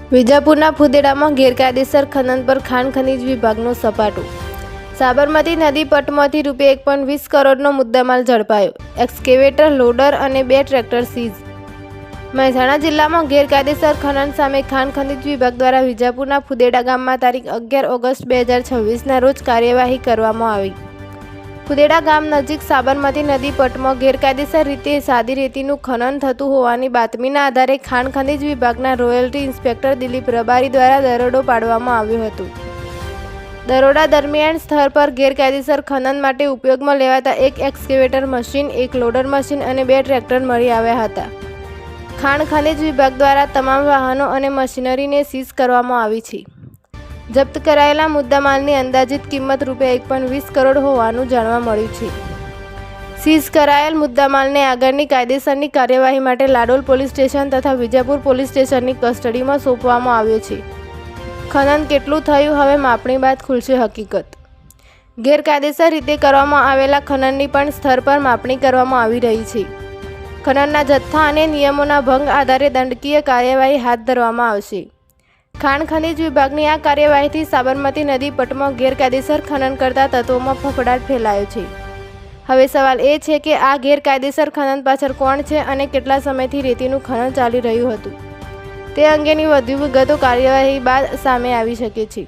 વિજાપુરના ફુદેડામાં ગેરકાયદેસર ખનન પર ખાણ ખનીજ વિભાગનો સપાટો। સાબરમતી નદી પટમાંથી ₹1.20 કરોડનો મુદ્દામાલ ઝડપાયો। એક્સકેવેટર, લોડર અને 2 ટ્રેક્ટર સીઝ। મહેસાણા જિલ્લામાં ગેરકાયદેસર ખનન સામે ખાણ ખનીજ વિભાગ દ્વારા વિજાપુરના ફુદેડા ગામમાં તારીખ 11 ઓગસ્ટ 2026ના રોજ કાર્યવાહી કરવામાં આવી। ફુદેડા ગામ નજીક સાબરમતી નદી પટમાં ગેરકાયદેસર રીતે સાદી રેતીનું ખનન થતું હોવાની બાતમીના આધારે ખાણ ખનીજ વિભાગના રોયલ્ટી ઇન્સ્પેક્ટર દિલીપ રબારી દ્વારા દરોડો પાડવામાં આવ્યો હતો। દરોડા દરમિયાન સ્થળ પર ગેરકાયદેસર ખનન માટે ઉપયોગમાં લેવાતા એક એક્સકેવેટર મશીન, એક લોડર મશીન અને 2 ટ્રેક્ટર મળી આવ્યા હતા। ખાણ ખનીજ વિભાગ દ્વારા તમામ વાહનો અને મશીનરીને સીઝ કરવામાં આવી છે। જપ્ત કરાયેલા મુદ્દામાલની અંદાજિત કિંમત ₹1.20 કરોડ હોવાનું જાણવા મળ્યું છે। સીઝ કરાયેલ મુદ્દામાલને આગળની કાયદેસરની કાર્યવાહી માટે લાડોલ પોલીસ સ્ટેશન તથા વિજાપુર પોલીસ સ્ટેશનની કસ્ટડીમાં સોંપવામાં આવ્યો છે। ખનન કેટલું થયું, હવે માપણી બાદ ખુલશે હકીકત। ગેરકાયદેસર રીતે કરવામાં આવેલા ખનનની પણ સ્થળ પર માપણી કરવામાં આવી રહી છે। ખનનના જથ્થા અને નિયમોના ભંગ આધારે દંડકીય કાર્યવાહી હાથ ધરવામાં આવશે। ખાણ ખનીજ વિભાગની આ કાર્યવાહીથી સાબરમતી નદી પટમાં ગેરકાયદેસર ખનન કરતા તત્વોમાં ફફડાટ ફેલાયો છે। હવે સવાલ એ છે કે આ ગેરકાયદેસર ખનન પાછળ કોણ છે અને કેટલા સમયથી રેતીનું ખનન ચાલી રહ્યું હતું તે અંગેની વધુ વિગતો કાર્યવાહી બાદ સામે આવી શકે છે।